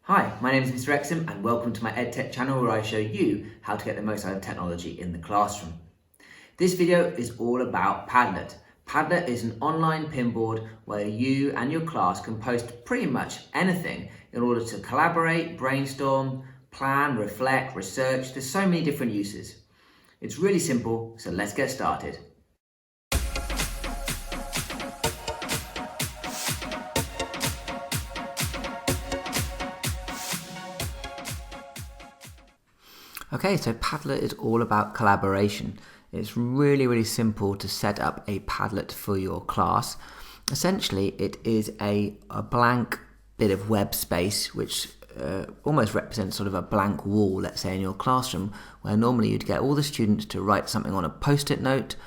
Hi, my name is Mr. Exum and welcome to my EdTech channel where I show you how to get the most out of technology in the classroom. This video is all about Padlet. Padlet is an online pinboard where you and your class can post pretty much anything in order to collaborate, brainstorm, plan, reflect, research. There's so many different uses. It's really simple, so let's get started. Okay, so Padlet is all about collaboration. It's really simple to set up a Padlet for your class. Essentially, it is a blank bit of web space which almost represents sort of a blank wall, let's say, in your classroom, where normally you'd get all the students to write something on a post-it note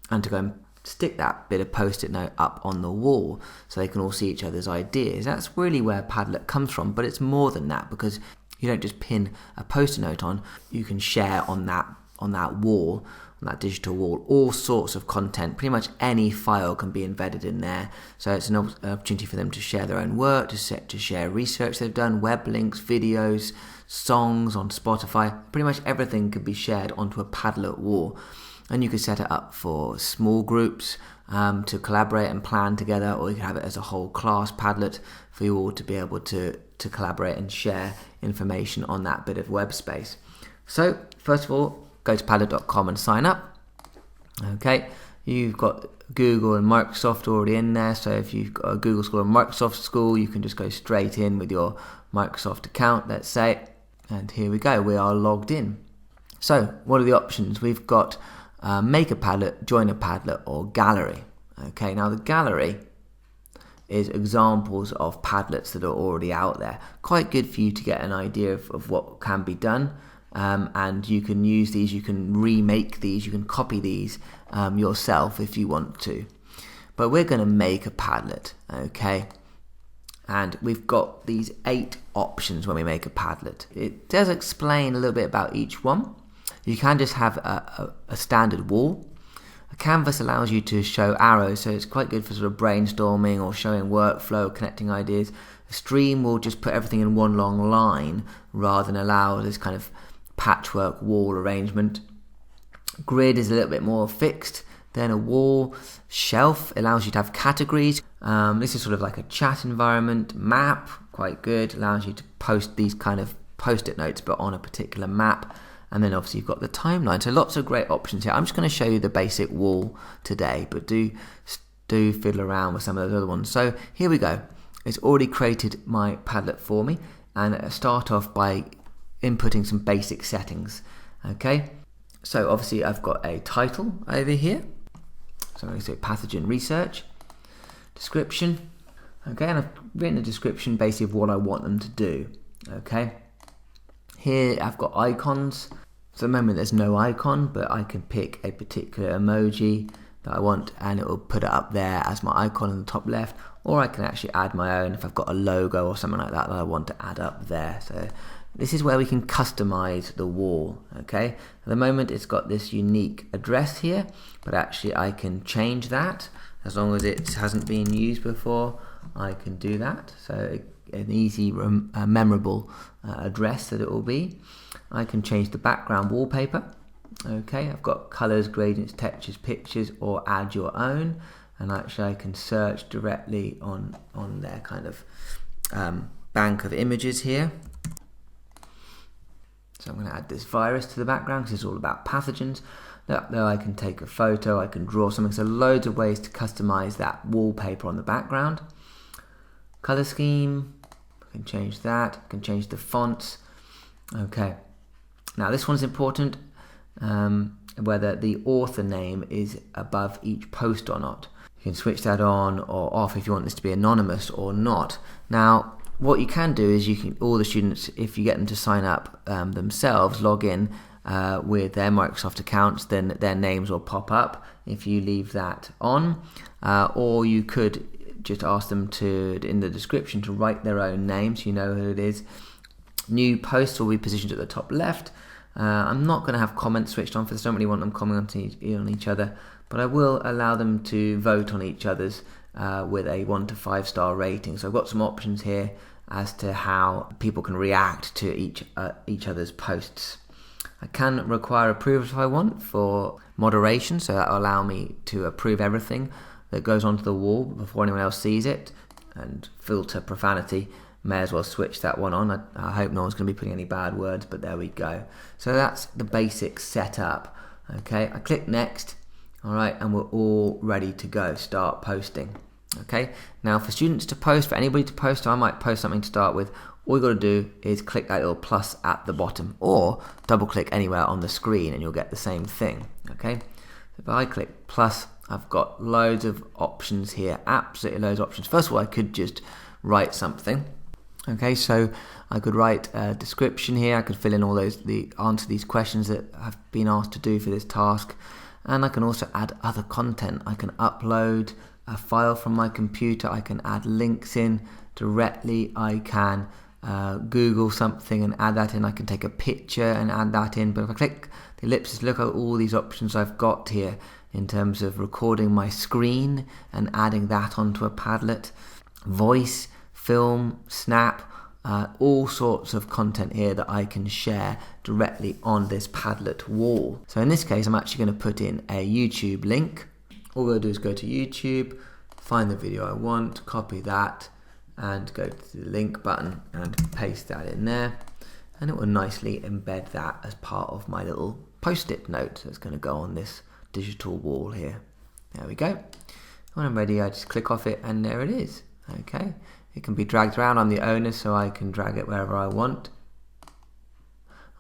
and to go and stick that bit of post-it note up on the wall so they can all see each other's ideas. That's really where Padlet comes from, but it's more than that, because you don't just pin a post-it note on, you can share on that wall, on that digital wall, all sorts of content. Pretty much any file can be embedded in there. So it's an opportunity for them to share their own work, to share research they've done, web links, videos, songs on Spotify. Pretty much everything could be shared onto a Padlet wall. And you could set it up for small groups to collaborate and plan together, or you could have it as a whole class Padlet for you all to be able to collaborate and share information on that bit of web space. So first of all, go to padlet.com and sign up. Okay, you've got Google and Microsoft already in there, so if you've got a Google school or Microsoft school, you can just go straight in with your Microsoft account, let's say, and here we go, we are logged in. So what are the options? We've got make a Padlet, join a Padlet, or gallery. Okay, now the gallery is examples of Padlets that are already out there. Quite good for you to get an idea of what can be done, and you can use these, you can remake these, you can copy these yourself if you want to. But we're going to make a Padlet, okay? And we've got these 8 options when we make a Padlet. It does explain a little bit about each one. You can just have a standard wall. A canvas allows you to show arrows, so it's quite good for sort of brainstorming or showing workflow, connecting ideas. A stream will just put everything in one long line rather than allow this kind of patchwork wall arrangement. Grid is a little bit more fixed. Then a wall. Shelf allows you to have categories. This is sort of like a chat environment. Map, quite good, allows you to post these kind of post-it notes but on a particular map. And then obviously you've got the timeline. So lots of great options here. I'm just going to show you the basic wall today, but do fiddle around with some of those other ones. So here we go. It's already created my Padlet for me, and I start off by inputting some basic settings. Okay, so obviously I've got a title over here. So I'm going to say pathogen research, description. Okay, and I've written a description basically of what I want them to do. Okay. Here I've got icons. So at the moment there's no icon, but I can pick a particular emoji that I want and it will put it up there as my icon in the top left, or I can actually add my own if I've got a logo or something like that that I want to add up there. So this is where we can customize the wall. Okay, at the moment it's got this unique address here, but actually I can change that as long as it hasn't been used before. I can do that. So an easy, memorable address that it will be. I can change the background wallpaper. Okay, I've got colors, gradients, textures, pictures, or add your own. And actually I can search directly on their kind of bank of images here. So I'm going to add this virus to the background because it's all about pathogens. There I can take a photo, I can draw something. So loads of ways to customize that wallpaper on the background. Color scheme, I can change that, I can change the fonts. Okay, now this one's important, whether the author name is above each post or not. You can switch that on or off if you want this to be anonymous or not. Now, what you can do is all the students, if you get them to sign up themselves, log in with their Microsoft accounts, then their names will pop up if you leave that on, or you could just ask them to, in the description, to write their own name so you know who it is. New posts will be positioned at the top left. I'm not going to have comments switched on for this. I don't really want them commenting on each other, but I will allow them to vote on each other's with a 1 to 5 star rating. So I've got some options here as to how people can react to each other's posts. I can require approval if I want for moderation, so that will allow me to approve everything that goes onto the wall before anyone else sees it, and filter profanity. May as well switch that one on. I hope no one's going to be putting any bad words, but there we go. So that's the basic setup. Okay, I click next. All right, and we're all ready to go. Start posting. Okay, now for students to post, for anybody to post, I might post something to start with. All you've got to do is click that little plus at the bottom, or double click anywhere on the screen and you'll get the same thing. Okay, so if I click plus, I've got loads of options here, absolutely loads of options. First of all, I could just write something. Okay, so I could write a description here. I could fill in all answer these questions that I've been asked to do for this task, and I can also add other content. I can upload a file from my computer. I can add links in directly. I can Google something and add that in. I can take a picture and add that in. But if I click the ellipsis, look at all these options I've got here in terms of recording my screen and adding that onto a Padlet, voice, film, snap, all sorts of content here that I can share directly on this Padlet wall. So in this case, I'm actually going to put in a YouTube link. All we'll do is go to YouTube, find the video I want, copy that, and go to the link button and paste that in there, and it will nicely embed that as part of my little post-it note. So it's going to go on this digital wall here. There we go. When I'm ready, I just click off it and there it is. Okay, it can be dragged around. I'm the owner, so I can drag it wherever I want.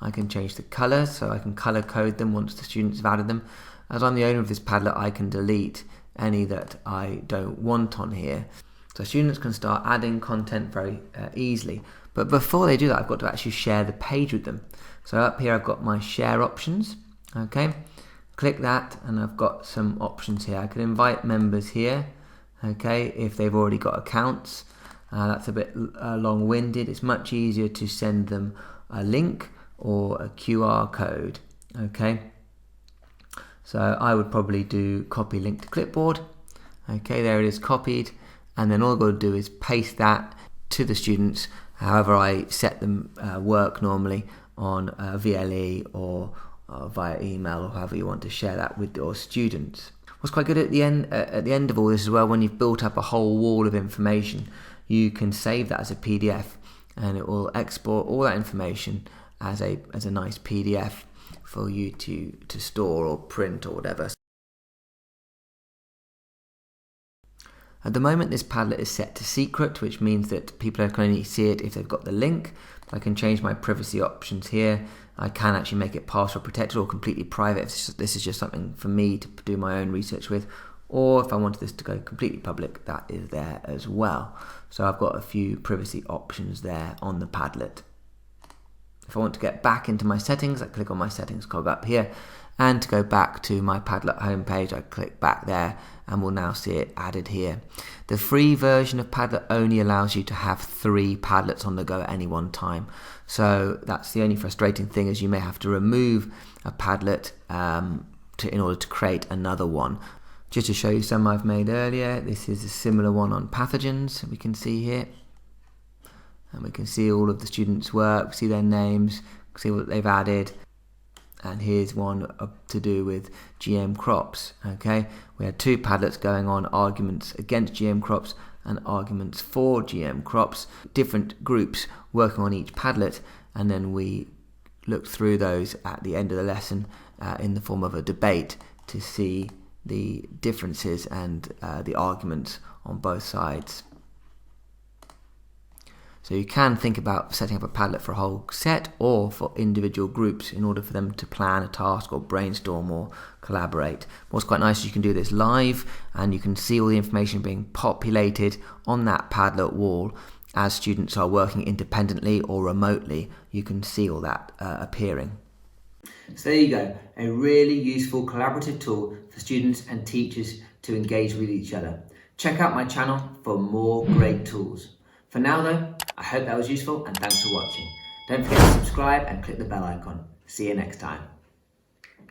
I can change the color, so I can color code them once the students have added them. As I'm the owner of this Padlet, I can delete any that I don't want on here. So students can start adding content very easily. But before they do that, I've got to actually share the page with them. So up here I've got my share options. Okay, click that and I've got some options here. I can invite members here, okay, if they've already got accounts. That's a bit long-winded. It's much easier to send them a link or a QR code. Okay, so I would probably do copy link to clipboard. Okay, there it is, copied. And then all I've got to do is paste that to the students, however I set them work normally on VLE or via email, or however you want to share that with your students. What's quite good at the end of all this as well, when you've built up a whole wall of information, you can save that as a PDF, and it will export all that information as a nice PDF for you to store or print or whatever. At the moment, this Padlet is set to secret, which means that people can only see it if they've got the link. I can change my privacy options here. I can actually make it password protected or completely private if this is just something for me to do my own research with, or if I wanted this to go completely public, that is there as well. So I've got a few privacy options there on the Padlet. If I want to get back into my settings, I click on my settings cog up here, and to go back to my Padlet homepage, I click back there and we'll now see it added here. The free version of Padlet only allows you to have 3 Padlets on the go at any one time. So that's the only frustrating thing, is you may have to remove a Padlet in order to create another one. Just to show you some I've made earlier, this is a similar one on pathogens we can see here. And we can see all of the students' work, see their names, see what they've added. And here's one to do with GM crops. Okay, we had 2 Padlets going on, arguments against GM crops and arguments for GM crops, different groups working on each Padlet, and then we looked through those at the end of the lesson in the form of a debate to see the differences and the arguments on both sides. So you can think about setting up a Padlet for a whole set or for individual groups in order for them to plan a task or brainstorm or collaborate. What's quite nice is you can do this live and you can see all the information being populated on that Padlet wall as students are working independently or remotely. You can see all that appearing. So there you go, a really useful collaborative tool for students and teachers to engage with each other. Check out my channel for more great tools. For now though, I hope that was useful and thanks for watching. Don't forget to subscribe and click the bell icon. See you next time.